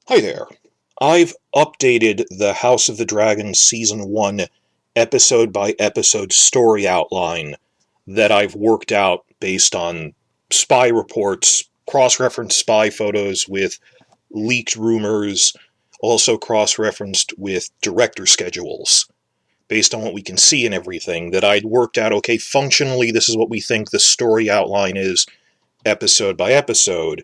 Hi there. I've updated the House of the Dragon Season 1 episode-by-episode story outline that I've worked out based on spy reports, cross-referenced spy photos with leaked rumors, also cross-referenced with director schedules, based on what we can see and everything, that I'd worked out, okay, functionally this is what we think the story outline is, episode by episode.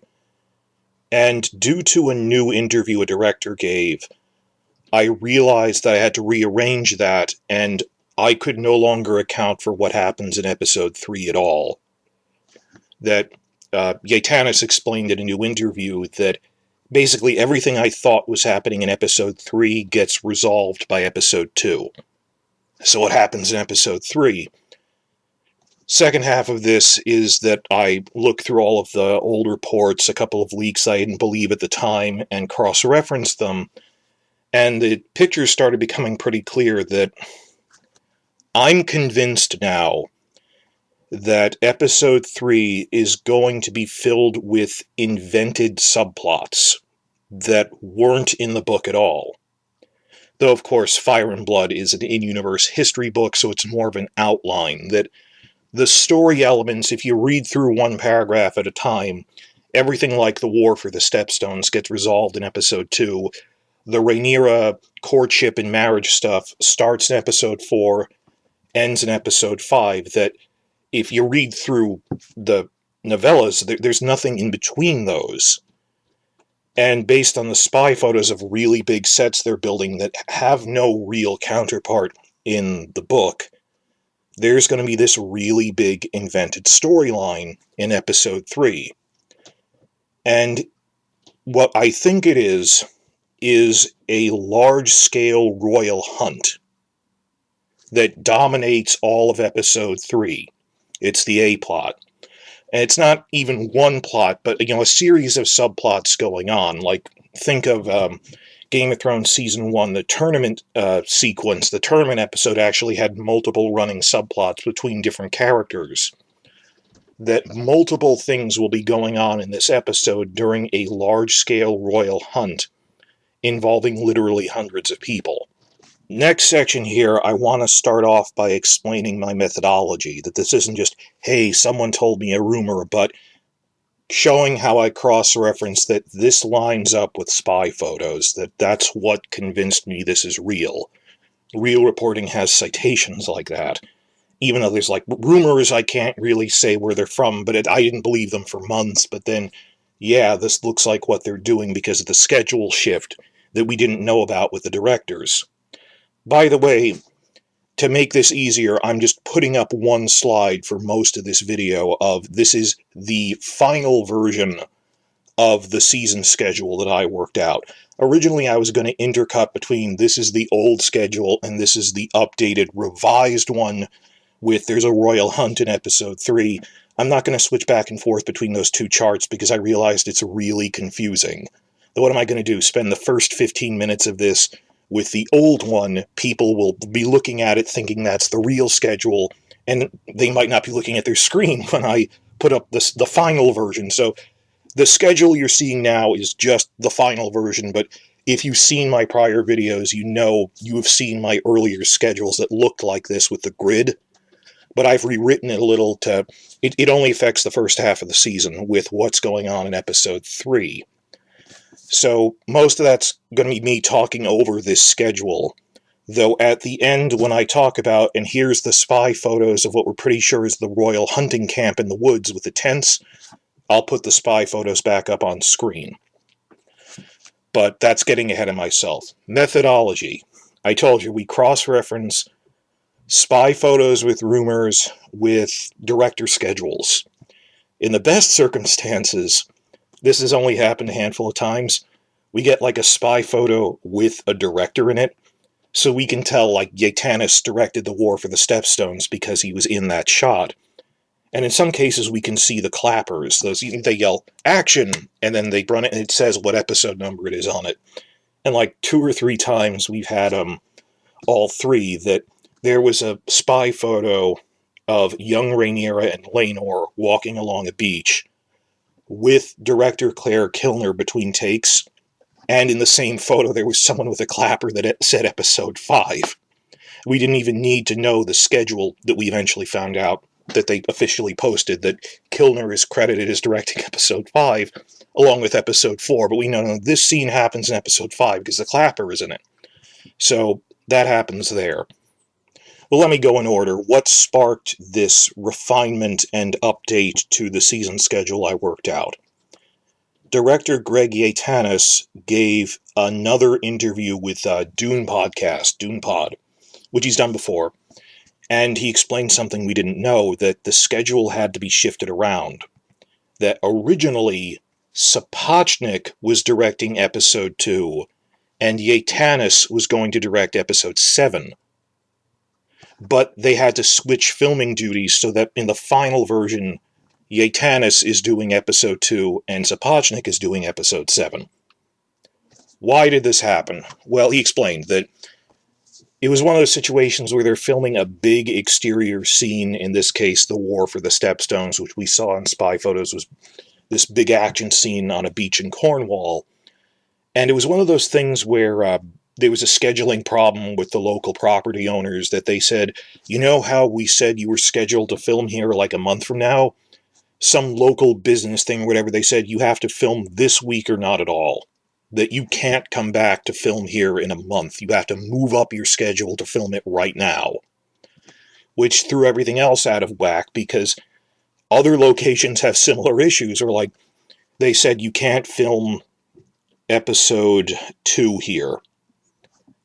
And due to a new interview a director gave, I realized that I had to rearrange that, and I could no longer account for what happens in episode 3 at all. That Yaitanis explained in a new interview that basically everything I thought was happening in episode 3 gets resolved by episode 2. So what happens in episode 3? Second half of this is that I looked through all of the old reports, a couple of leaks I didn't believe at the time, and cross-referenced them, and the pictures started becoming pretty clear that I'm convinced now that episode 3 is going to be filled with invented subplots that weren't in the book at all. Though, of course, Fire and Blood is an in-universe history book, so it's more of an outline that the story elements, if you read through one paragraph at a time, everything like the War for the Stepstones gets resolved in episode 2. The Rhaenyra courtship and marriage stuff starts in episode 4, ends in episode 5, that if you read through the novellas, there's nothing in between those. And based on the spy photos of really big sets they're building that have no real counterpart in the book, there's going to be this really big invented storyline in episode 3. And what I think it is a large-scale royal hunt that dominates all of episode 3. It's the A-plot. And it's not even one plot, but a series of subplots going on. Like, think of Game of Thrones Season 1, the tournament sequence. The tournament episode actually had multiple running subplots between different characters. That multiple things will be going on in this episode during a large-scale royal hunt involving literally hundreds of people. Next section here, I want to start off by explaining my methodology, that this isn't just, hey, someone told me a rumor, but showing how I cross-reference that this lines up with spy photos, that's what convinced me this is real. Real reporting has citations like that. Even though there's, rumors I can't really say where they're from, but I didn't believe them for months, but then, yeah, this looks like what they're doing because of the schedule shift that we didn't know about with the directors. By the way, to make this easier, I'm just putting up one slide for most of this video of this is the final version of the season schedule that I worked out. Originally, I was going to intercut between this is the old schedule and this is the updated, revised one with there's a royal hunt in episode 3. I'm not going to switch back and forth between those two charts because I realized it's really confusing. But what am I going to do? Spend the first 15 minutes of this with the old one? People will be looking at it thinking that's the real schedule, and they might not be looking at their screen when I put up the final version. So the schedule you're seeing now is just the final version, but if you've seen my prior videos, you have seen my earlier schedules that looked like this with the grid. But I've rewritten it a little to... It only affects the first half of the season with what's going on in episode 3. So most of that's going to be me talking over this schedule. Though at the end, when I talk about, and here's the spy photos of what we're pretty sure is the royal hunting camp in the woods with the tents, I'll put the spy photos back up on screen. But that's getting ahead of myself. Methodology. I told you, we cross-reference spy photos with rumors with director schedules. In the best circumstances, this has only happened a handful of times, we get a spy photo with a director in it, so we can tell Yaitanis directed the War for the Stepstones because he was in that shot. And in some cases we can see the clappers. They yell, action, and then they run it and it says what episode number it is on it. And 2 or 3 times we've had all 3 that there was a spy photo of young Rhaenyra and Laenor walking along a beach with director Claire Kilner between takes, And in the same photo, there was someone with a clapper that said episode 5. We didn't even need to know the schedule that we eventually found out that they officially posted, that Kilner is credited as directing episode 5 along with episode 4, but we know this scene happens in episode 5 because the clapper is in it. So that happens there. Well, let me go in order. What sparked this refinement and update to the season schedule I worked out? Director Greg Yaitanes gave another interview with Dune Podcast, Dune Pod, which he's done before, and he explained something we didn't know, that the schedule had to be shifted around. That originally, Sapochnik was directing episode 2, and Yaitanes was going to direct episode 7. But they had to switch filming duties so that in the final version, Yaitanes is doing episode 2 and Sapochnik is doing episode 7. Why did this happen? Well, he explained that it was one of those situations where they're filming a big exterior scene, in this case, the War for the Stepstones, which we saw in spy photos was this big action scene on a beach in Cornwall. And it was one of those things where there was a scheduling problem with the local property owners, that they said, you know how we said you were scheduled to film here like a month from now? Some local business thing or whatever, they said you have to film this week or not at all. That you can't come back to film here in a month. You have to move up your schedule to film it right now. Which threw everything else out of whack, because other locations have similar issues. Or like, they said you can't film episode 2 here.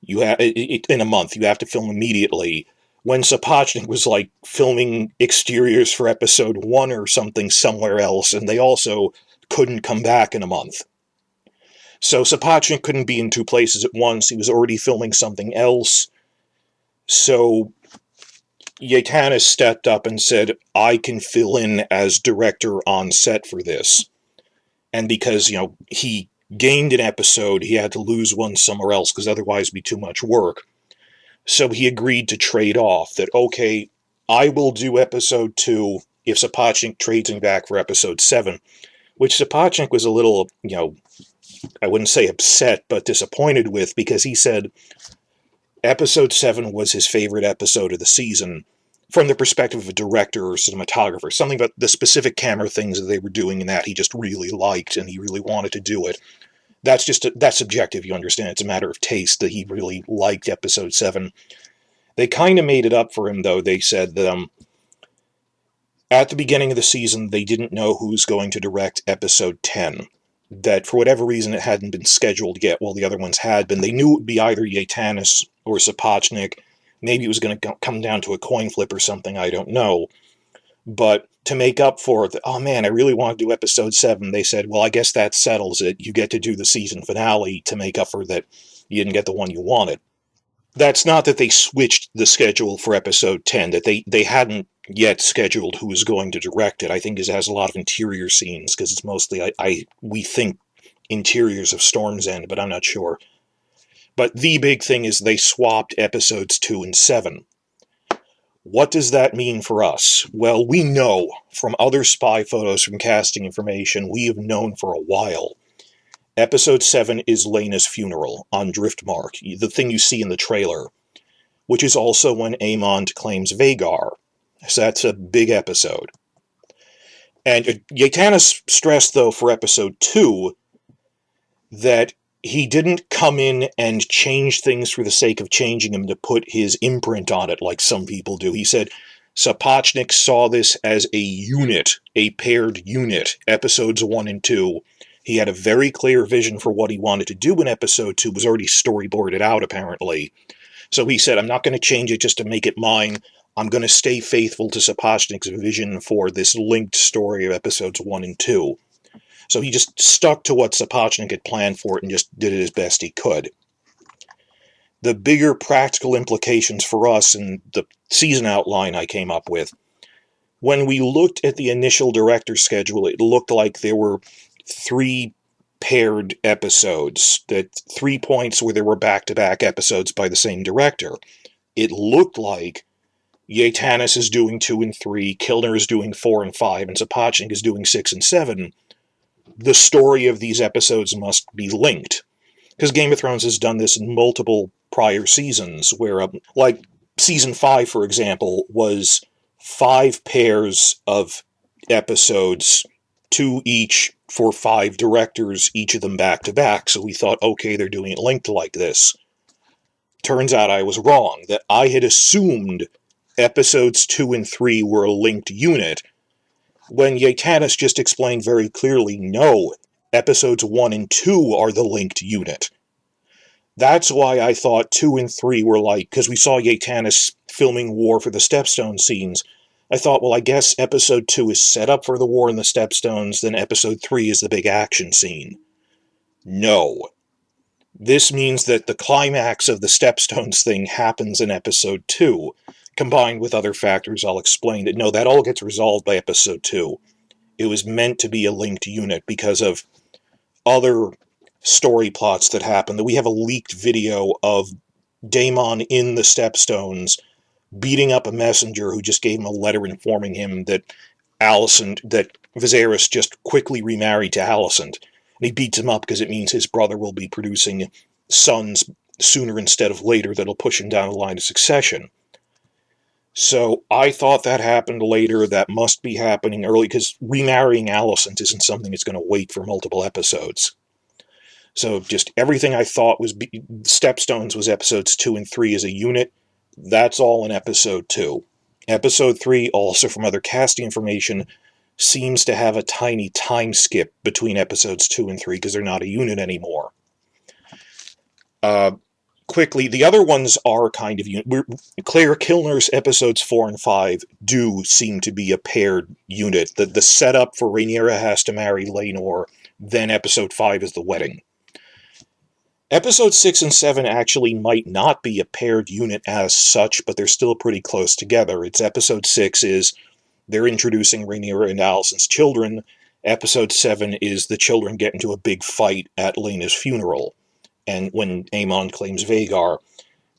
You have in a month. You have to film immediately. When Sapochnik was like filming exteriors for episode 1 or something somewhere else, and they also couldn't come back in a month. So Sapochnik couldn't be in 2 places at once. He was already filming something else. So Yaitanes stepped up and said, I can fill in as director on set for this. And because, he gained an episode, he had to lose one somewhere else, because otherwise it'd be too much work. So he agreed to trade off, that, okay, I will do episode 2 if Sapochnik trades me back for episode 7, which Sapochnik was a little, I wouldn't say upset, but disappointed with, because he said episode 7 was his favorite episode of the season from the perspective of a director or cinematographer. Something about the specific camera things that they were doing in that he just really liked, and he really wanted to do it. That's subjective, you understand. It's a matter of taste, that he really liked episode 7. They kind of made it up for him, though. They said that at the beginning of the season, they didn't know who was going to direct episode 10. That for whatever reason it hadn't been scheduled yet, while the other ones had been. They knew it would be either Yaitanes or Sapochnik. Maybe it was going to come down to a coin flip or something, I don't know. But to make up for it, oh man, I really want to do episode 7, they said, well, I guess that settles it. You get to do the season finale to make up for that you didn't get the one you wanted. That's not that they switched the schedule for episode 10, that they hadn't yet scheduled who was going to direct it. I think it has a lot of interior scenes, because it's mostly, we think, interiors of Storm's End, but I'm not sure. But the big thing is they swapped episodes 2 and 7. What does that mean for us? Well, we know from other spy photos, from casting information, we have known for a while. Episode 7 is Lena's funeral on Driftmark, the thing you see in the trailer, which is also when Aemond claims Vagar. So that's a big episode. And Yaitanes stressed, though, for episode 2, that he didn't come in and change things for the sake of changing them to put his imprint on it like some people do. He said Sapochnik saw this as a unit, a paired unit, episodes 1 and 2. He had a very clear vision for what he wanted to do in episode 2, was already storyboarded out, apparently. So he said, I'm not going to change it just to make it mine. I'm going to stay faithful to Sapochnik's vision for this linked story of episodes 1 and 2. So he just stuck to what Sapochnik had planned for it and just did it as best he could. The bigger practical implications for us and the season outline I came up with, when we looked at the initial director's schedule, it looked like there were 3 paired episodes, that 3 points where there were back-to-back episodes by the same director. It looked like Yaitanes is doing 2 and 3, Kilner is doing 4 and 5, and Sapochnik is doing 6 and 7. The story of these episodes must be linked. Because Game of Thrones has done this in multiple prior seasons, where, like, Season 5, for example, was 5 pairs of episodes, 2 each for 5 directors, each of them back-to-back, so we thought, okay, they're doing it linked like this. Turns out I was wrong, that I had assumed episodes 2 and 3 were a linked unit, when Yaitanis just explained very clearly, no, episodes 1 and 2 are the linked unit. That's why I thought 2 and 3 were like, because we saw Yaitanis filming War for the Stepstone scenes. I thought, well, I guess episode 2 is set up for the War in the Stepstones, then episode 3 is the big action scene. No. This means that the climax of the Stepstones thing happens in episode 2, combined with other factors I'll explain. That no, that all gets resolved by episode 2. It was meant to be a linked unit because of other story plots that happen. That we have a leaked video of Daemon in the Stepstones beating up a messenger who just gave him a letter informing him that Viserys just quickly remarried to Alicent. And he beats him up because it means his brother will be producing sons sooner instead of later that'll push him down the line of succession. So I thought that happened later. That must be happening early, because remarrying Alicent isn't something that's going to wait for multiple episodes. So just everything I thought was Stepstones was episodes 2 and 3 as a unit, that's all in episode 2. Episode 3, also from other casting information, seems to have a tiny time skip between episodes 2 and 3 because they're not a unit anymore. Quickly, the other ones are kind of unit. Claire Kilner's episodes 4 and 5 do seem to be a paired unit. The setup for Rhaenyra has to marry Laenor, then episode 5 is the wedding. Episode 6 and 7 actually might not be a paired unit as such, but they're still pretty close together. It's episode 6 is they're introducing Rhaenyra and Alicent's children. Episode 7 is the children get into a big fight at Laena's funeral, and when Aemon claims Vhagar.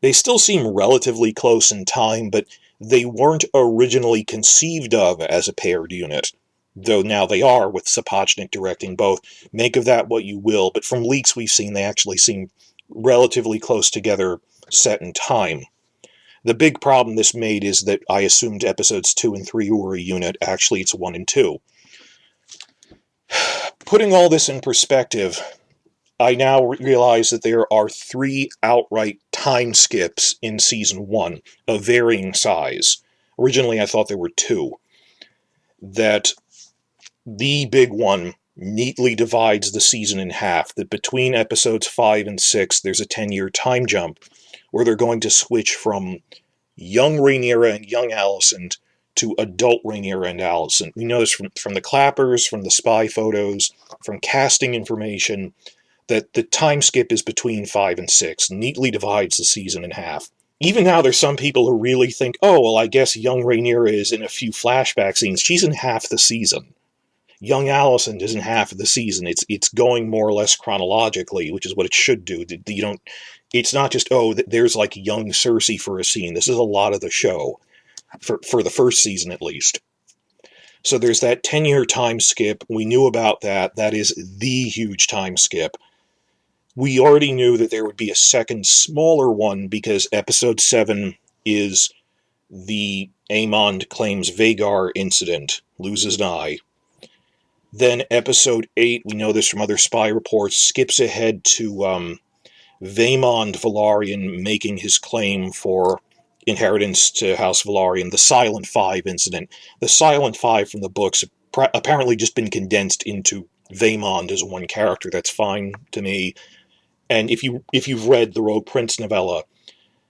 They still seem relatively close in time, but they weren't originally conceived of as a paired unit. Though now they are, with Sapochnik directing both. Make of that what you will, but from leaks we've seen, they actually seem relatively close together, set in time. The big problem this made is that I assumed episodes 2 and 3 were a unit. Actually, it's 1 and 2. Putting all this in perspective, I now realize that there are 3 outright time skips in Season 1, of varying size. Originally, I thought there were 2. That the big one neatly divides the season in half, that between episodes 5 and 6, there's a 10-year time jump, where they're going to switch from young Rhaenyra and young Alicent to adult Rhaenyra and Alicent. We know this from the clappers, from the spy photos, from casting information, that the time skip is between 5 and 6, neatly divides the season in half. Even now, there's some people who really think, oh, well, I guess young Rhaenyra is in a few flashback scenes. She's in half the season. Young Alicent is in half of the season. It's going more or less chronologically, which is what it should do. It's not just, oh, there's like young Cersei for a scene. This is a lot of the show, for the first season at least. So there's that 10-year time skip. We knew about that. That is the huge time skip. We already knew that there would be a second, smaller one, because episode 7 is the Aemon claims Vhagar incident, loses an eye. Then episode 8, we know this from other spy reports, skips ahead to Vaemond Velaryon making his claim for inheritance to House Velaryon, the Silent Five incident. The Silent Five from the books have apparently just been condensed into Vaemond as one character. That's fine to me. And if you've read the Rogue Prince novella,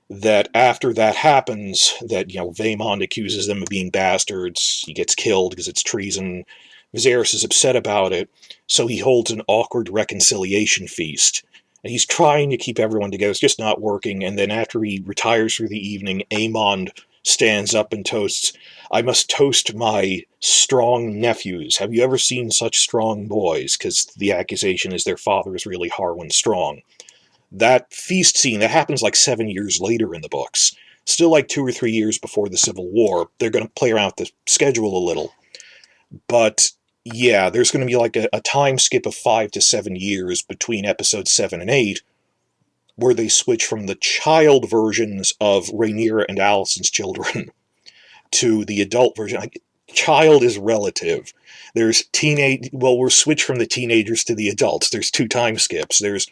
that after that happens, that, Vaemond accuses them of being bastards, he gets killed because it's treason. Viserys is upset about it, so he holds an awkward reconciliation feast. And he's trying to keep everyone together, it's just not working, and then after he retires for the evening, Aemond stands up and toasts, "I must toast my strong nephews. Have you ever seen such strong boys?" Because the accusation is their father is really Harwin Strong. That feast scene, that happens like 7 years later in the books. Still like 2 or 3 years before the Civil War. They're going to play around with the schedule a little. But yeah, there's going to be like a time skip of 5 to 7 years between episodes 7 and 8, where they switch from the child versions of Rhaenyra and Alicent's children to the adult version. Child is relative. There's we're switched from the teenagers to the adults. There's 2 time skips. There's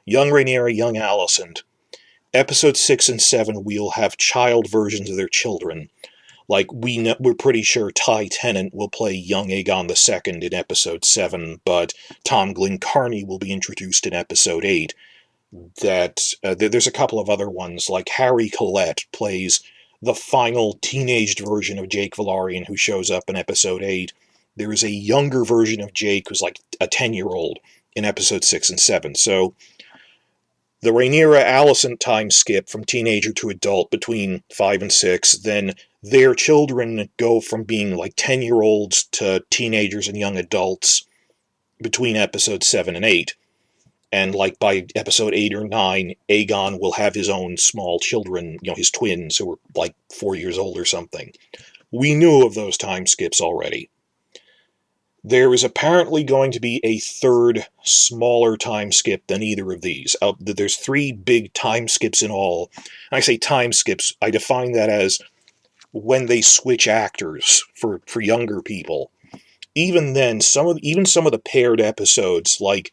young Rhaenyra, young Alicent. Episode 6 and 7, we'll have child versions of their children. Like, we're pretty sure Ty Tennant will play young Aegon II in episode 7, but Tom Glencarny will be introduced in episode 8. There's a couple of other ones, like Harry Collette plays the final teenaged version of Jake Velaryon, who shows up in episode 8. There is a younger version of Jake who's like a 10-year-old in episode 6 and 7. So the Rhaenyra Alicent time skip from teenager to adult between 5 and 6, then their children go from being like 10-year-olds to teenagers and young adults between episodes 7 and 8. And like by episode 8 or 9, Aegon will have his own small children, his twins, who are like 4 years old or something. We knew of those time skips already. There is apparently going to be a third, smaller time skip than either of these. There's 3 big time skips in all. And I say time skips, I define that as when they switch actors for younger people. Even then, some of the paired episodes, like,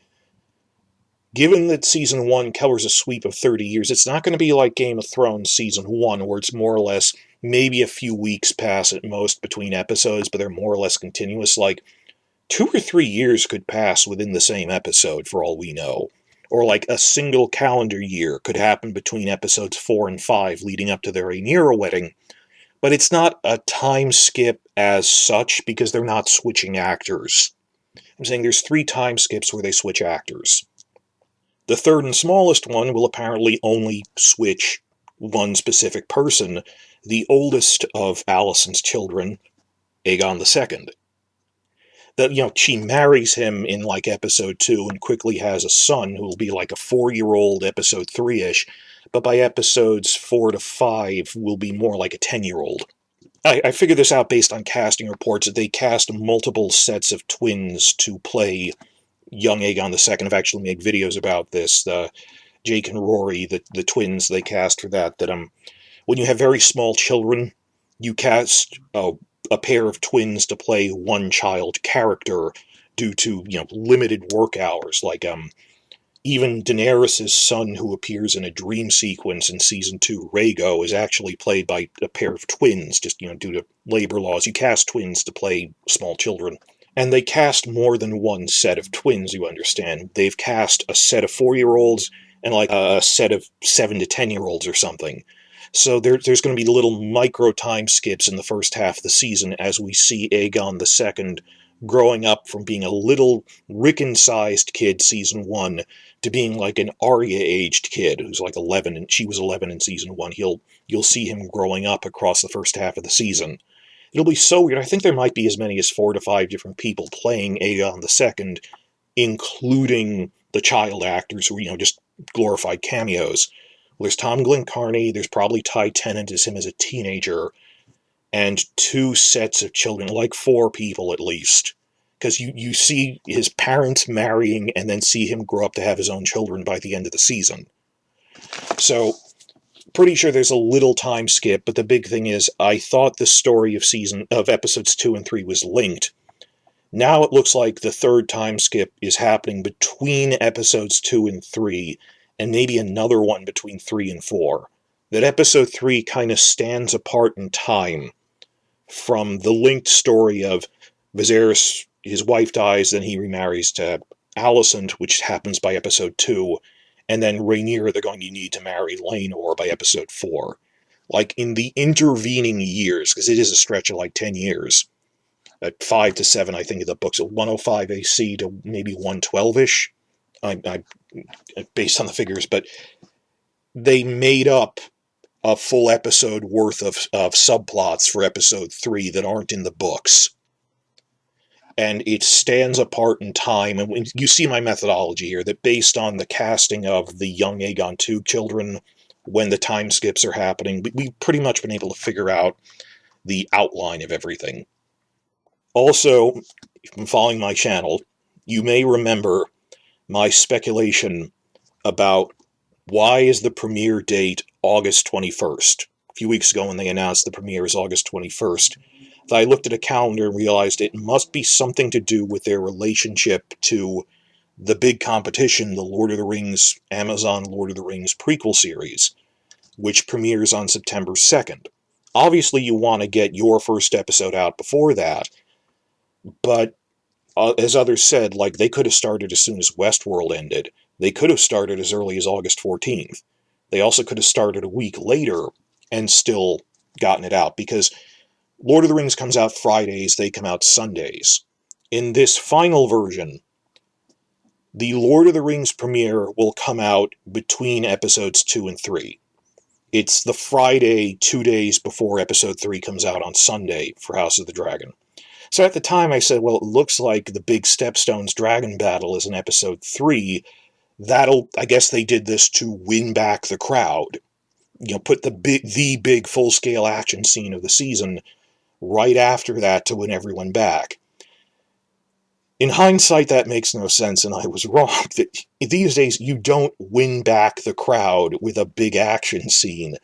given that season 1 covers a sweep of 30 years, it's not going to be like Game of Thrones season 1, where it's more or less maybe a few weeks pass at most between episodes, but they're more or less continuous. Like, 2 or 3 years could pass within the same episode, for all we know. Or like a single calendar year could happen between episodes 4 and 5 leading up to their Rhaenyra wedding. But it's not a time skip as such, because they're not switching actors. I'm saying there's 3 time skips where they switch actors. The third and smallest one will apparently only switch one specific person, the oldest of Alicent's children, Aegon II. That, she marries him in like episode 2 and quickly has a son who will be like a 4-year-old episode 3-ish, but by episodes 4 to 5 will be more like a 10-year-old. I figured this out based on casting reports, that they cast multiple sets of twins to play young Aegon II. I've actually made videos about this. Jake and Rory, the twins they cast for that when you have very small children, you cast a pair of twins to play one child character due to, limited work hours. Like, even Daenerys' son, who appears in a dream sequence in season 2, Rhaego, is actually played by a pair of twins, just, due to labor laws. You cast twins to play small children. And they cast more than one set of twins, you understand. They've cast a set of 4-year-olds and like a set of 7 to 10-year-olds or something. So there's going to be little micro time skips in the first half of the season as we see Aegon II growing up from being a little Rickon-sized kid season 1 to being like an Arya-aged kid who's like 11, and she was 11 in season 1. You'll see him growing up across the first half of the season. It'll be so weird. I think there might be as many as 4 to 5 different people playing Aegon II, including the child actors who are, just glorified cameos. Well, there's Tom Glencarny, there's probably Ty Tennant as him as a teenager, and 2 sets of children, like 4 people at least. Because you see his parents marrying and then see him grow up to have his own children by the end of the season. So, pretty sure there's a little time skip, but the big thing is, I thought the story of episodes 2 and 3 was linked. Now it looks like the third time skip is happening between episodes 2 and 3, and maybe another one between 3 and 4. That episode 3 kind of stands apart in time from the linked story of Viserys, his wife dies, then he remarries to Alicent, which happens by episode 2, and then Rhaenyra, they're going to need to marry Laenor by episode 4. Like, in the intervening years, because it is a stretch of like 10 years, at 5 to 7, I think, of the books, at 105 AC to maybe 112-ish, I based on the figures, but they made up a full episode worth of subplots for episode 3 that aren't in the books. And it stands apart in time, and when you see my methodology here, that based on the casting of the young Aegon II children, when the time skips are happening, we've pretty much been able to figure out the outline of everything. Also, if you've been following my channel, you may remember my speculation about Why is the premiere date August 21st? A few weeks ago when they announced the premiere is August 21st, I looked at a calendar and realized it must be something to do with their relationship to the big competition, the Lord of the Rings, Amazon Lord of the Rings prequel series, which premieres on September 2nd. Obviously, you want to get your first episode out before that, but as others said, like, they could have started as soon as Westworld ended. They could have started as early as August 14th. They also could have started a week later and still gotten it out, because Lord of the Rings comes out Fridays, they come out Sundays. In this final version, the Lord of the Rings premiere will come out between episodes 2 and 3. It's the Friday 2 days before episode 3 comes out on Sunday for House of the Dragon. So at the time I said, well, it looks like the big Stepstones dragon battle is in episode 3. I guess they did this to win back the crowd. Put the big full-scale action scene of the season right after that to win everyone back. In hindsight, that makes no sense, and I was wrong. These days, you don't win back the crowd with a big action scene,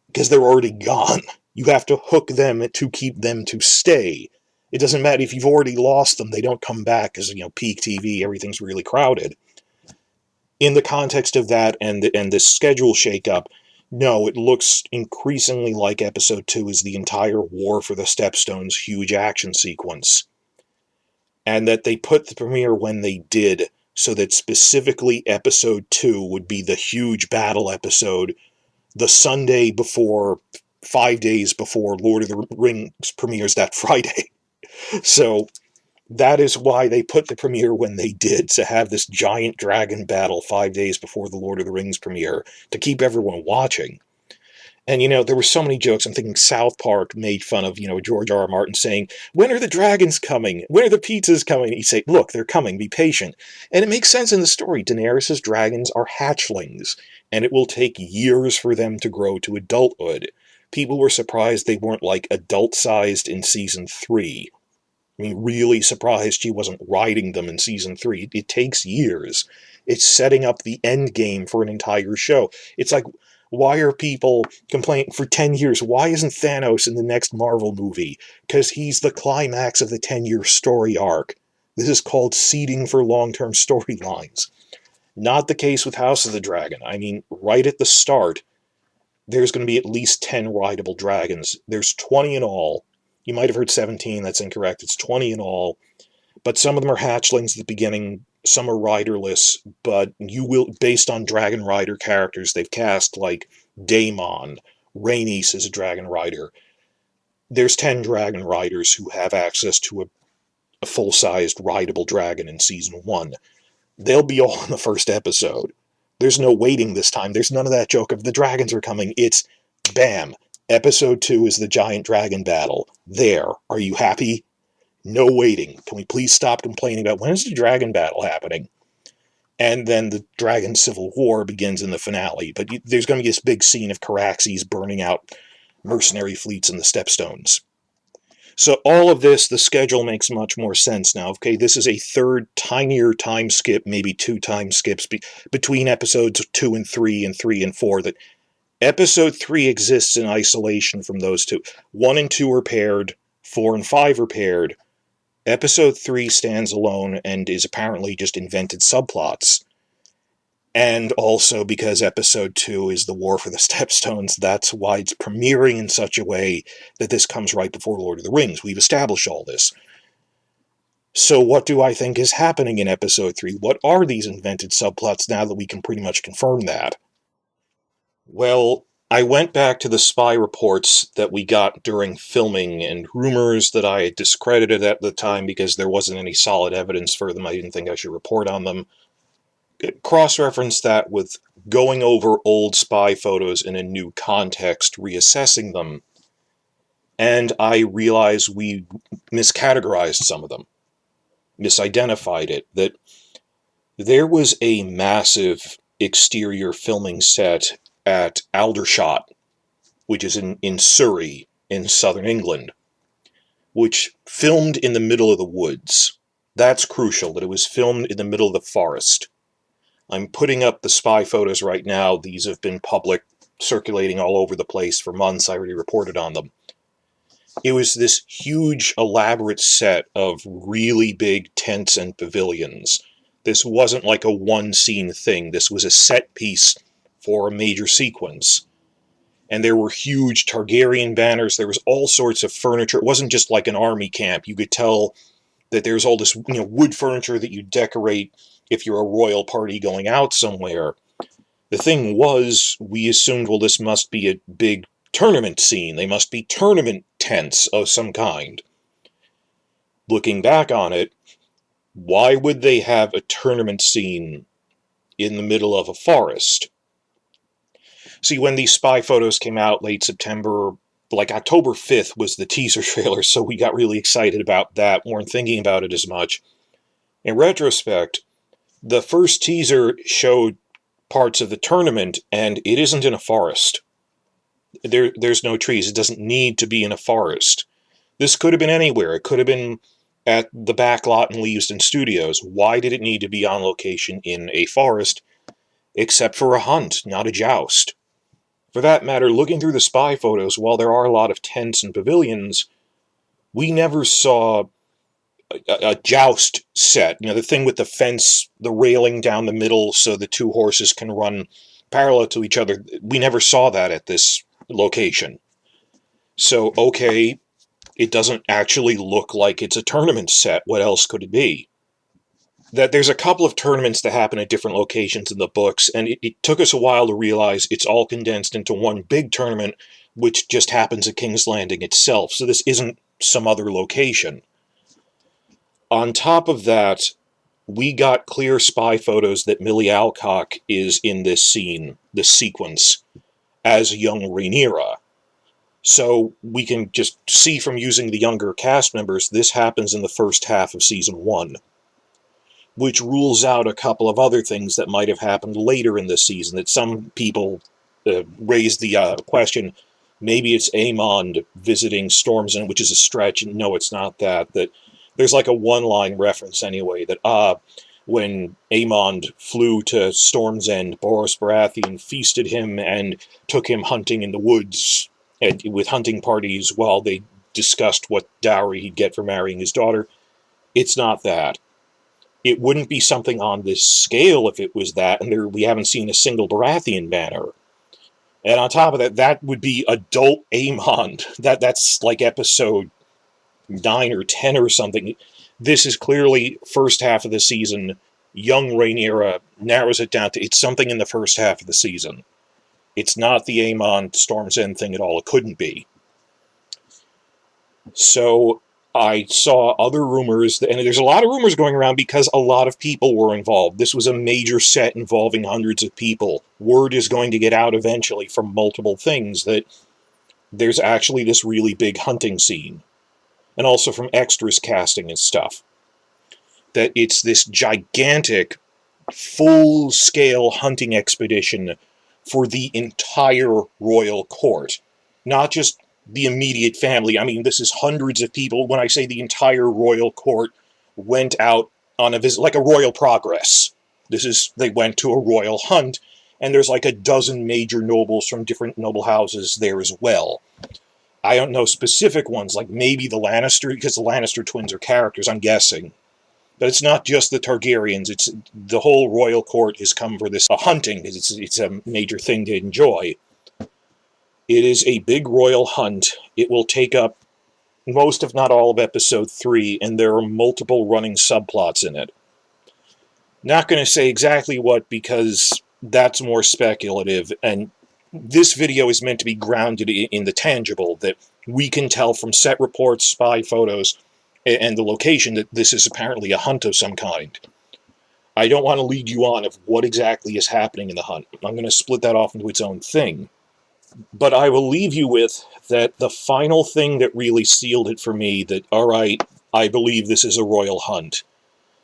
because they're already gone. You have to hook them to keep them to stay. It doesn't matter if you've already lost them, they don't come back, because, peak TV, everything's really crowded. In the context of that and this schedule shakeup, no, it looks increasingly like episode 2 is the entire War for the Stepstones huge action sequence. And that they put the premiere when they did, so that specifically episode 2 would be the huge battle episode the Sunday before, 5 days before Lord of the Rings premieres that Friday. So that is why they put the premiere when they did, to have this giant dragon battle 5 days before the Lord of the Rings premiere, to keep everyone watching. And, there were so many jokes. I'm thinking South Park made fun of, George R. R. Martin saying, when are the dragons coming? When are the pizzas coming? He'd say, look, they're coming, be patient. And it makes sense in the story. Daenerys' dragons are hatchlings, and it will take years for them to grow to adulthood. People were surprised they weren't, adult-sized in Season 3. I mean, really surprised she wasn't riding them in Season 3. It takes years. It's setting up the end game for an entire show. It's like, why are people complaining for 10 years? Why isn't Thanos in the next Marvel movie? Because he's the climax of the 10-year story arc. This is called seeding for long-term storylines. Not the case with House of the Dragon. I mean, right at the start, there's going to be at least 10 rideable dragons. There's 20 in all. You might have heard 17, that's incorrect. It's 20 in all. But some of them are hatchlings at the beginning, some are riderless, but you will, based on dragon rider characters they've cast, like Daemon, Rhaenys is a dragon rider. There's 10 dragon riders who have access to a full-sized rideable dragon in Season 1. They'll be all in the first episode. There's no waiting this time. There's none of that joke of the dragons are coming. It's, bam, Episode 2 is the giant dragon battle. There. Are you happy? No waiting. Can we please stop complaining about when is the dragon battle happening? And then the dragon civil war begins in the finale. But there's going to be this big scene of Caraxes burning out mercenary fleets in the Stepstones. So all of this, the schedule makes much more sense now. Okay, this is a third, tinier time skip, maybe 2 time skips between episodes 2 and 3 and 3 and 4. That episode 3 exists in isolation from those two. 1 and 2 are paired, 4 and 5 are paired. Episode 3 stands alone and is apparently just invented subplots. And also because episode 2 is the War for the Stepstones, that's why it's premiering in such a way that this comes right before Lord of the Rings. We've established all this. So what do I think is happening in episode 3? What are these invented subplots now that we can pretty much confirm that? Well, I went back to the spy reports that we got during filming and rumors that I discredited at the time because there wasn't any solid evidence for them. I didn't think I should report on them. Cross-referenced that with going over old spy photos in a new context, reassessing them, and I realized we miscategorized some of them, misidentified it, that there was a massive exterior filming set at Aldershot, which is in Surrey, in southern England, which filmed in the middle of the woods. That's crucial, that it was filmed in the middle of the forest. I'm putting up the spy photos right now. These have been public, circulating all over the place for months. I already reported on them. It was this huge, elaborate set of really big tents and pavilions. This wasn't like a one-scene thing. This was a set piece for a major sequence. And there were huge Targaryen banners. There was all sorts of furniture. It wasn't just like an army camp. You could tell that there's all this, wood furniture that you decorate if you're a royal party going out somewhere. The thing was, we assumed, well, this must be a big tournament scene. They must be tournament tents of some kind. Looking back on it, why would they have a tournament scene in the middle of a forest? See, when these spy photos came out late September, like October 5th was the teaser trailer, so we got really excited about that, weren't thinking about it as much. In retrospect, the first teaser showed parts of the tournament, and it isn't in a forest. There's no trees. It doesn't need to be in a forest. This could have been anywhere. It could have been at the back lot in Leavesden Studios. Why did it need to be on location in a forest, except for a hunt, not a joust? For that matter, looking through the spy photos, while there are a lot of tents and pavilions, we never saw a joust set. The thing with the fence, the railing down the middle so the two horses can run parallel to each other. We never saw that at this location. So, okay, it doesn't actually look like it's a tournament set. What else could it be? That there's a couple of tournaments that happen at different locations in the books, and it took us a while to realize it's all condensed into one big tournament, which just happens at King's Landing itself. So this isn't some other location. On top of that, we got clear spy photos that Millie Alcock is in this scene, this sequence, as young Rhaenyra. So we can just see from using the younger cast members, this happens in the first half of Season 1. Which rules out a couple of other things that might have happened later in this season, that some people raised the question, maybe it's Aemond visiting Storm's End, which is a stretch. No, it's not that. That there's like a one-line reference anyway, that when Aemond flew to Storm's End, Boros Baratheon feasted him and took him hunting in the woods and with hunting parties while they discussed what dowry he'd get for marrying his daughter. It's not that. It wouldn't be something on this scale if it was that, and we haven't seen a single Baratheon banner. And on top of that, that would be adult Aemond. That's like episode 9 or 10 or something. This is clearly first half of the season. Young Rhaenyra narrows it down to it's something in the first half of the season. It's not the Aemond Storm's End thing at all. It couldn't be. So I saw other rumors, and there's a lot of rumors going around because a lot of people were involved. This was a major set involving hundreds of people. Word is going to get out eventually from multiple things that there's actually this really big hunting scene. And also from extras casting and stuff. That it's this gigantic, full-scale hunting expedition for the entire royal court. Not just the immediate family. I mean, this is hundreds of people. When I say the entire royal court went out on a visit, like a royal progress. They went to a royal hunt, and there's like a dozen major nobles from different noble houses there as well. I don't know specific ones, like maybe the Lannister, because the Lannister twins are characters, I'm guessing. But it's not just the Targaryens, it's the whole royal court has come for this hunting, because it's a major thing to enjoy. It is a big royal hunt. It will take up most, if not all, of episode 3, and there are multiple running subplots in it. Not going to say exactly what, because that's more speculative, and this video is meant to be grounded in the tangible, that we can tell from set reports, spy photos, and the location that this is apparently a hunt of some kind. I don't want to lead you on of what exactly is happening in the hunt. I'm going to split that off into its own thing. But I will leave you with that the final thing that really sealed it for me, that, alright, I believe this is a royal hunt.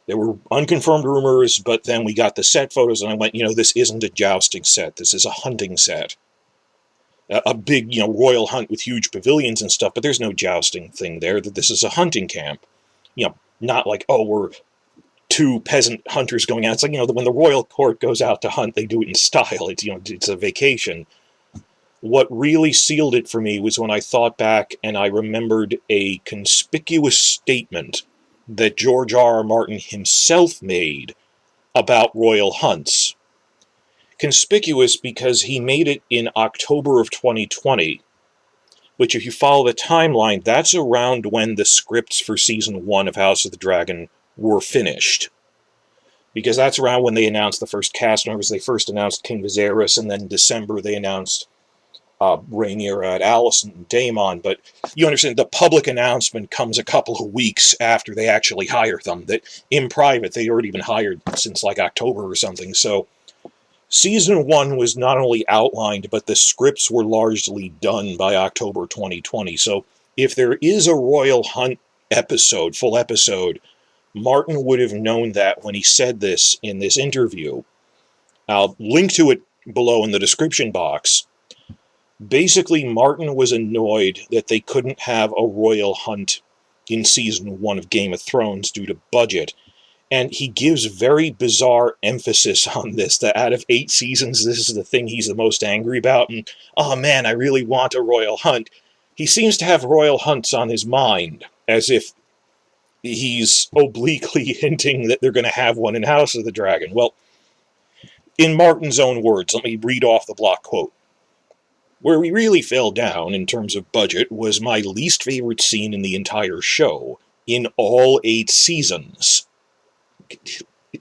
There were unconfirmed rumors, but then we got the set photos, and I went, this isn't a jousting set. This is a hunting set. A big, royal hunt with huge pavilions and stuff, but there's no jousting thing there. That this is a hunting camp. Not like, we're two peasant hunters going out. It's like, when the royal court goes out to hunt, they do it in style. It's, it's a vacation. What really sealed it for me was when I thought back and I remembered a conspicuous statement that George R. R. Martin himself made about royal hunts. Conspicuous because he made it in October of 2020, which, if you follow the timeline, that's around when the scripts for season 1 of House of the Dragon were finished. Because that's around when they announced the first cast members. They first announced King Viserys, and then in December they announced Rhaenyra, Alicent, and Daemon. But you understand, the public announcement comes a couple of weeks after they actually hire them. That in private, they'd already been hired since like October or something. So season 1 was not only outlined, but the scripts were largely done by October 2020. So if there is a Royal Hunt episode, full episode, Martin would have known that when he said this in this interview. I'll link to it below in the description box. Basically, Martin was annoyed that they couldn't have a royal hunt in season 1 of Game of Thrones due to budget. And he gives very bizarre emphasis on this, that out of 8 seasons, this is the thing he's the most angry about. And, oh man, I really want a royal hunt. He seems to have royal hunts on his mind, as if he's obliquely hinting that they're going to have one in House of the Dragon. Well, in Martin's own words, let me read off the block quote. Where we really fell down in terms of budget was my least favorite scene in the entire show, in all 8 seasons.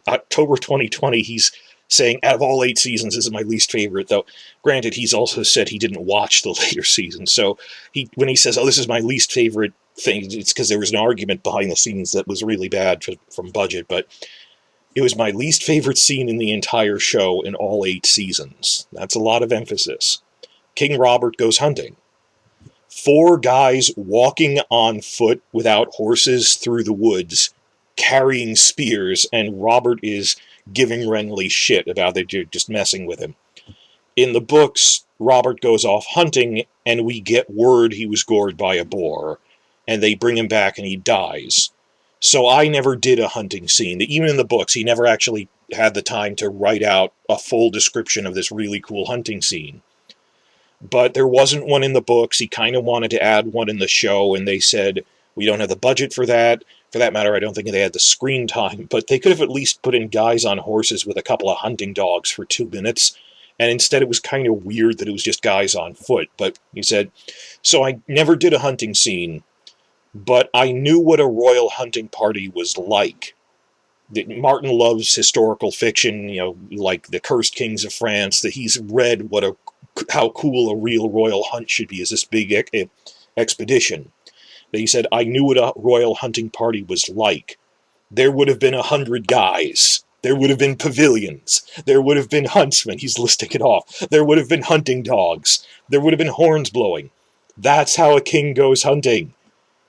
October 2020, he's saying, out of all 8 seasons, this is my least favorite, though granted, he's also said he didn't watch the later seasons, so when he says, oh, this is my least favorite thing, it's because there was an argument behind the scenes that was really bad from budget, but it was my least favorite scene in the entire show in all 8 seasons. That's a lot of emphasis. King Robert goes hunting. 4 guys walking on foot without horses through the woods, carrying spears, and Robert is giving Renly shit about they're just messing with him. In the books, Robert goes off hunting, and we get word he was gored by a boar, and they bring him back and he dies. So I never did a hunting scene. Even in the books, he never actually had the time to write out a full description of this really cool hunting scene. But there wasn't one in the books. He kind of wanted to add one in the show, and they said, we don't have the budget for that. For that matter, I don't think they had the screen time, but they could have at least put in guys on horses with a couple of hunting dogs for 2 minutes, and instead it was kind of weird that it was just guys on foot. But he said, so I never did a hunting scene, but I knew what a royal hunting party was like. Martin loves historical fiction, like the Cursed Kings of France, that he's read how cool a real royal hunt should be as this big expedition. That he said, I knew what a royal hunting party was like. There would have been 100 guys. There would have been pavilions. There would have been huntsmen. He's listing it off. There would have been hunting dogs. There would have been horns blowing. That's how a king goes hunting.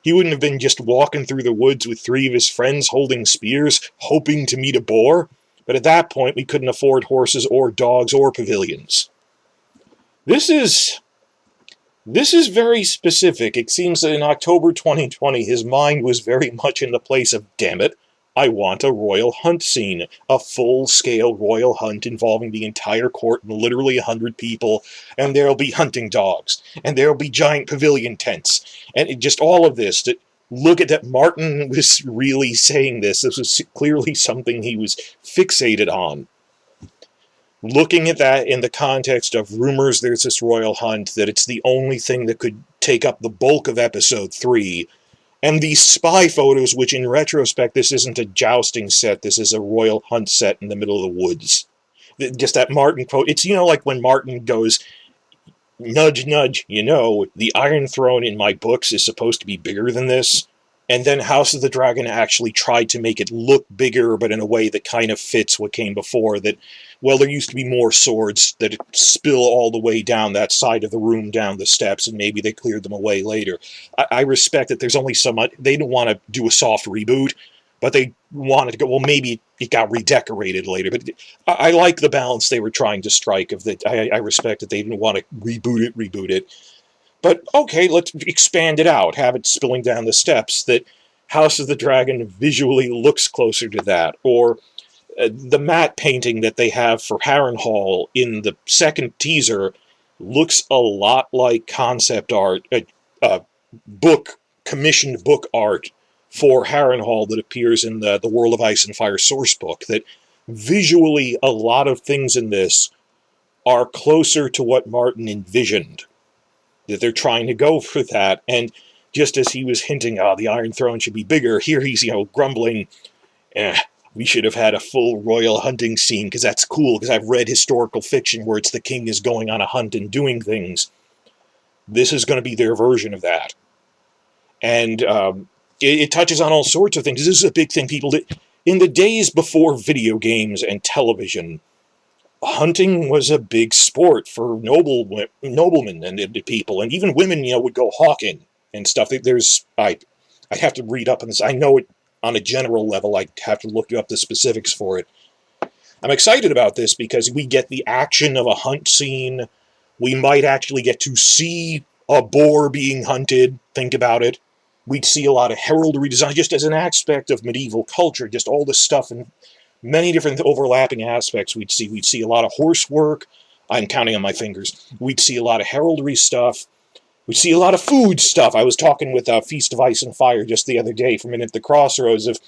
He wouldn't have been just walking through the woods with 3 of his friends holding spears, hoping to meet a boar. But at that point, we couldn't afford horses or dogs or pavilions. This is very specific. It seems that in October 2020, his mind was very much in the place of, damn it, I want a royal hunt scene. A full-scale royal hunt involving the entire court and literally 100 people, and there'll be hunting dogs, and there'll be giant pavilion tents, and just all of this. Look at that, Martin was really saying this. This was clearly something he was fixated on. Looking at that in the context of rumors there's this royal hunt, that it's the only thing that could take up the bulk of episode 3, and these spy photos, which in retrospect, this isn't a jousting set, this is a royal hunt set in the middle of the woods. Just that Martin quote, it's, like when Martin goes, nudge, nudge, the Iron Throne in my books is supposed to be bigger than this. And then House of the Dragon actually tried to make it look bigger, but in a way that kind of fits what came before. That, well, there used to be more swords that spill all the way down that side of the room, down the steps, and maybe they cleared them away later. I respect that there's only so much. They didn't want to do a soft reboot, but they wanted to go, well, maybe it got redecorated later. But I like the balance they were trying to strike. I respect that they didn't want to reboot it. But, okay, let's expand it out, have it spilling down the steps. That House of the Dragon visually looks closer to that, or the matte painting that they have for Harrenhal in the second teaser looks a lot like concept art, book commissioned book art for Harrenhal that appears in the World of Ice and Fire source book. That visually, a lot of things in this are closer to what Martin envisioned. That they're trying to go for that, and just as he was hinting, the Iron Throne should be bigger, here he's grumbling, we should have had a full royal hunting scene, because that's cool, because I've read historical fiction where it's the king is going on a hunt and doing things. This is going to be their version of that. And it touches on all sorts of things. This is a big thing people did. In the days before video games and television, hunting was a big sport for noblemen and people, and even women, would go hawking and stuff. I have to read up on this. I know it on a general level. I have to look up the specifics for it. I'm excited about this because we get the action of a hunt scene. We might actually get to see a boar being hunted. Think about it. We'd see a lot of heraldry design, just as an aspect of medieval culture, just all this stuff and many different overlapping aspects we'd see. We'd see a lot of horse work. I'm counting on my fingers. We'd see a lot of heraldry stuff. We'd see a lot of food stuff. I was talking with Feast of Ice and Fire just the other day from at the Crossroads of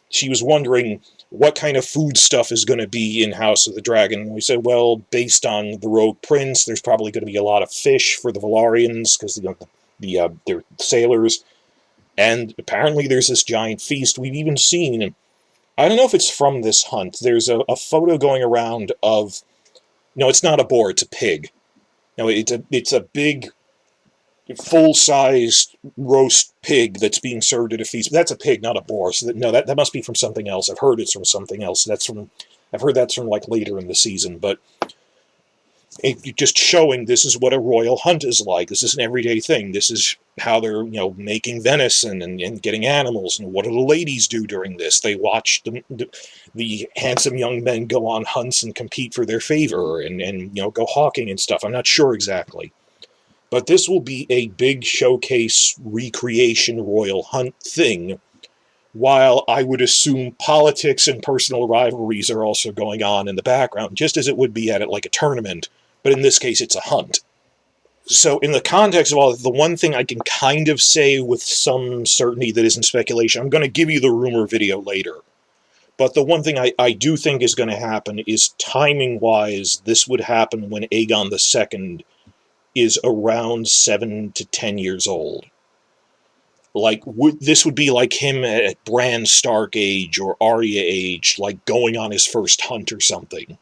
she was wondering what kind of food stuff is going to be in House of the Dragon. And we said, well, based on the Rogue Prince, there's probably going to be a lot of fish for the Valarians because they're sailors. And apparently there's this giant feast. We've even seen, I don't know if it's from this hunt, there's a photo going around of, no, it's not a boar, it's a pig. No, it's a big, full-sized roast pig that's being served at a feast. But that's a pig, not a boar. So that must be from something else. I've heard it's from something else. I've heard that's from like later in the season. But just showing this is what a royal hunt is like. This is an everyday thing. This is how they're making venison and getting animals. And what do the ladies do during this? They watch the handsome young men go on hunts and compete for their favor and go hawking and stuff. I'm not sure exactly. But this will be a big showcase recreation royal hunt thing, while I would assume politics and personal rivalries are also going on in the background, just as it would be at like a tournament, but in this case it's a hunt. So in the context of all, the one thing I can kind of say with some certainty that isn't speculation, I'm going to give you the rumor video later, but the one thing I do think is going to happen is timing-wise, this would happen when Aegon II is around 7 to 10 years old. Like, this would be like him at Bran Stark age or Arya age, like going on his first hunt or something.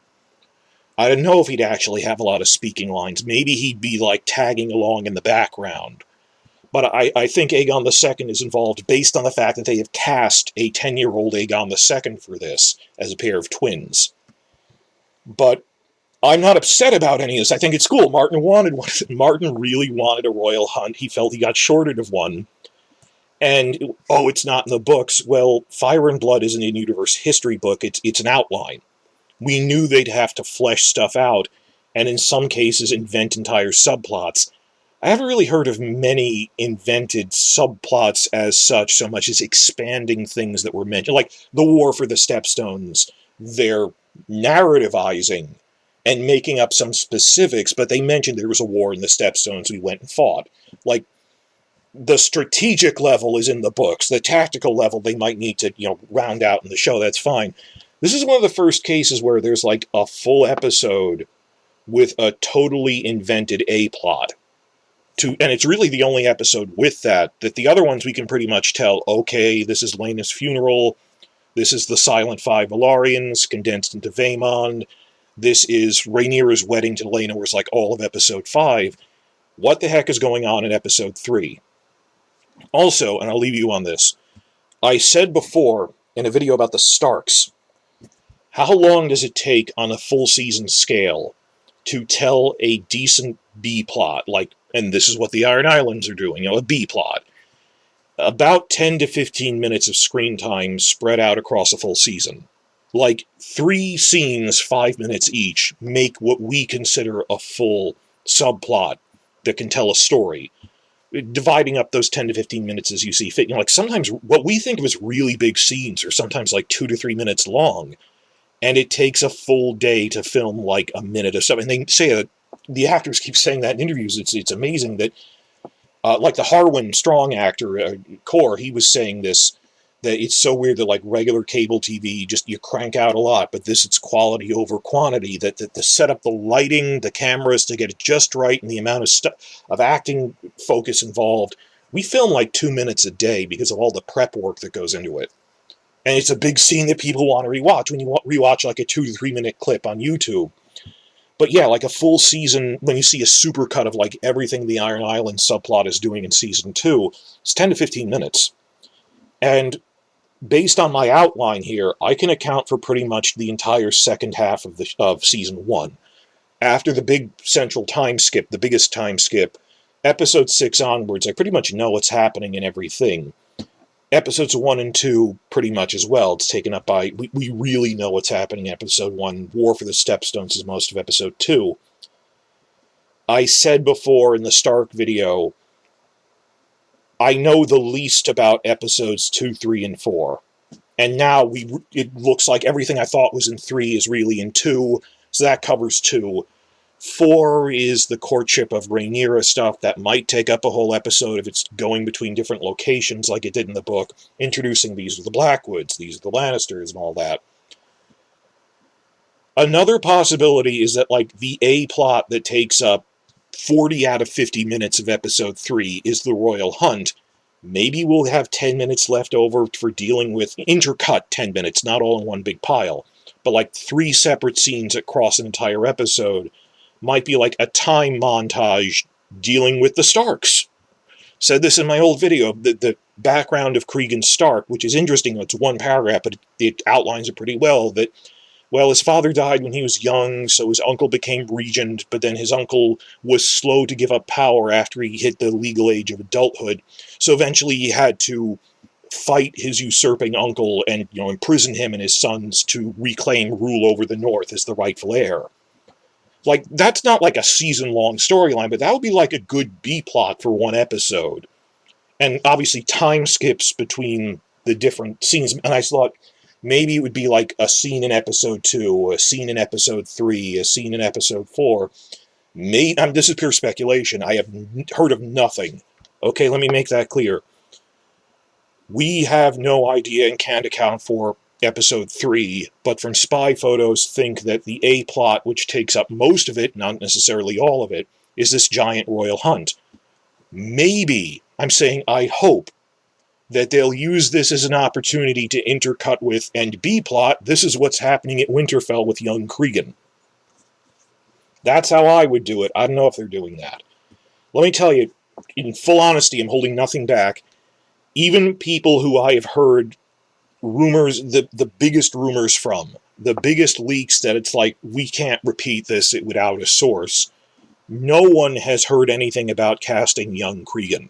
I don't know if he'd actually have a lot of speaking lines. Maybe he'd be like tagging along in the background. But I think Aegon II is involved based on the fact that they have cast a 10-year-old Aegon II for this as a pair of twins. But I'm not upset about any of this. I think it's cool. Martin wanted one. Martin really wanted a royal hunt. He felt he got shorted of one. And, it's not in the books. Well, Fire and Blood isn't a universe history book. It's an outline. We knew they'd have to flesh stuff out, and in some cases invent entire subplots. I haven't really heard of many invented subplots as such, so much as expanding things that were mentioned. Like the War for the Stepstones. They're narrativizing and making up some specifics, but they mentioned there was a war in the Stepstones, we went and fought. Like, the strategic level is in the books. The tactical level they might need to, round out in the show, that's fine. This is one of the first cases where there's like a full episode with a totally invented A-plot. And it's really the only episode with that the other ones we can pretty much tell, okay, this is Laena's funeral, this is the Silent Five Valarians condensed into Vaemond, this is Rhaenyra's wedding to Laena, where it's like all of episode 5. What the heck is going on in episode 3? Also, and I'll leave you on this, I said before in a video about the Starks, how long does it take on a full season scale to tell a decent B-plot, and this is what the Iron Islands are doing, a B-plot? About 10 to 15 minutes of screen time spread out across a full season. Like, 3 scenes, 5 minutes each, make what we consider a full subplot that can tell a story. dividing up those 10 to 15 minutes as you see fit. Like sometimes what we think of as really big scenes are sometimes like 2 to 3 minutes long, and it takes a full day to film like a minute of stuff. And they say the actors keep saying that in interviews. It's amazing that like the Harwin Strong actor, Core, he was saying this, that it's so weird that like regular cable TV, just you crank out a lot, but this, it's quality over quantity, that the setup, the lighting, the cameras to get it just right, and the amount of stuff, of acting focus involved. We film like 2 minutes a day because of all the prep work that goes into it. And it's a big scene that people want to rewatch when you rewatch like a 2 to 3 minute clip on YouTube. But yeah, like a full season, when you see a supercut of like everything the Iron Island subplot is doing in season 2, it's 10 to 15 minutes. And based on my outline here, I can account for pretty much the entire second half of season 1. After the big central time skip, the biggest time skip, episode 6 onwards, I pretty much know what's happening in everything. Episodes 1 and 2, pretty much as well. It's taken up by, we really know what's happening in episode 1. War for the Stepstones is most of episode 2. I said before in the Stark video, I know the least about episodes 2, 3, and 4. And now it looks like everything I thought was in 3 is really in 2, so that covers 2. 4 is the courtship of Rhaenyra stuff. That might take up a whole episode if it's going between different locations like it did in the book, introducing these are the Blackwoods, these are the Lannisters, and all that. Another possibility is that like the A plot that takes up 40 out of 50 minutes of episode 3 is the Royal Hunt. Maybe we'll have 10 minutes left over for dealing with intercut 10 minutes, not all in one big pile, but like 3 separate scenes that cross an entire episode. Might be like a time montage dealing with the Starks. Said this in my old video, the background of Cregan Stark, which is interesting. It's one paragraph, but it outlines it pretty well, that, well, his father died when he was young, so his uncle became regent, but then his uncle was slow to give up power after he hit the legal age of adulthood, so eventually he had to fight his usurping uncle and, imprison him and his sons to reclaim rule over the North as the rightful heir. Like, that's not like a season-long storyline, but that would be like a good B-plot for one episode. And obviously time skips between the different scenes. And I thought maybe it would be like a scene in episode 2, a scene in episode 3, a scene in episode 4. This is pure speculation. I have heard of nothing. Okay, let me make that clear. We have no idea and can't account for episode 3, but from spy photos think that the A plot, which takes up most of it, not necessarily all of it, is this giant royal hunt. Maybe, I'm saying I hope, that they'll use this as an opportunity to intercut with, and B plot, this is what's happening at Winterfell with young Cregan. That's how I would do it. I don't know if they're doing that. Let me tell you, in full honesty, I'm holding nothing back. Even people who I have heard rumors, the biggest rumors from, the biggest leaks that it's like, we can't repeat this without a source, no one has heard anything about casting young Cregan.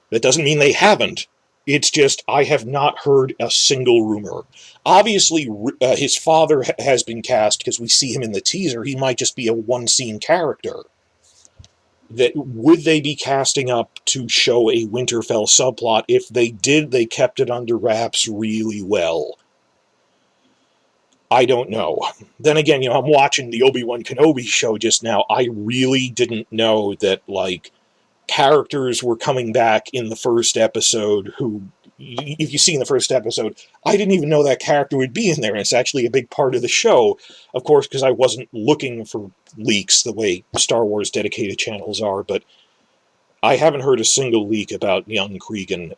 That doesn't mean they haven't. It's just, I have not heard a single rumor. Obviously, his father has been cast because we see him in the teaser. He might just be a one-scene character. That would they be casting up to show a Winterfell subplot? If they did, they kept it under wraps really well. I don't know. Then again, I'm watching the Obi-Wan Kenobi show just now. I really didn't know that, like, characters were coming back in the first episode who, if you see in the first episode, I didn't even know that character would be in there, and it's actually a big part of the show, of course, because I wasn't looking for leaks the way Star Wars dedicated channels are, but I haven't heard a single leak about young Cregan,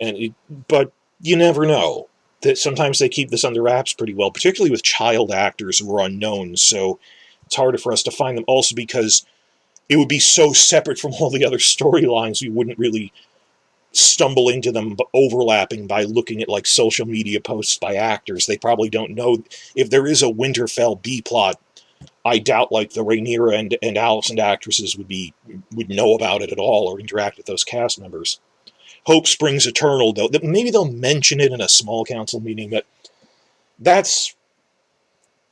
but you never know. That sometimes they keep this under wraps pretty well, particularly with child actors who are unknown, so it's harder for us to find them, also because it would be so separate from all the other storylines, we wouldn't really stumble into them overlapping by looking at like social media posts by actors. They probably don't know. If there is a Winterfell B-plot, I doubt like the Rhaenyra and Alicent actresses would know about it at all or interact with those cast members. Hope springs eternal, though. Maybe they'll mention it in a small council meeting, but that's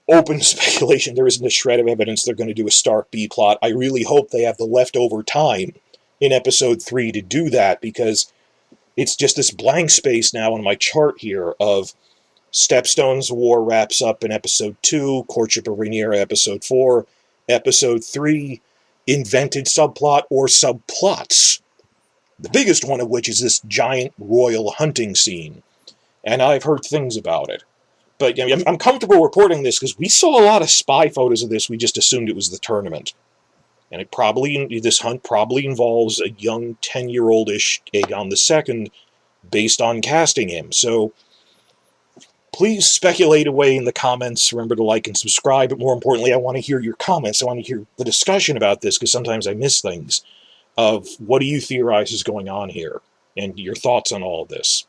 open speculation. There isn't a shred of evidence they're going to do a Stark B-plot. I really hope they have the leftover time in episode 3 to do that, because it's just this blank space now on my chart here of Stepstone's War wraps up in episode 2, Courtship of Rhaenyra episode 4, episode 3, invented subplot or subplots. The biggest one of which is this giant royal hunting scene. And I've heard things about it. But you know, I'm comfortable reporting this because we saw a lot of spy photos of this. We just assumed it was the tournament. And this hunt probably involves a young 10-year-old-ish Aegon II based on casting him. So please speculate away in the comments. Remember to like and subscribe. But more importantly, I want to hear your comments. I want to hear the discussion about this because sometimes I miss things. Of what do you theorize is going on here? And your thoughts on all of this.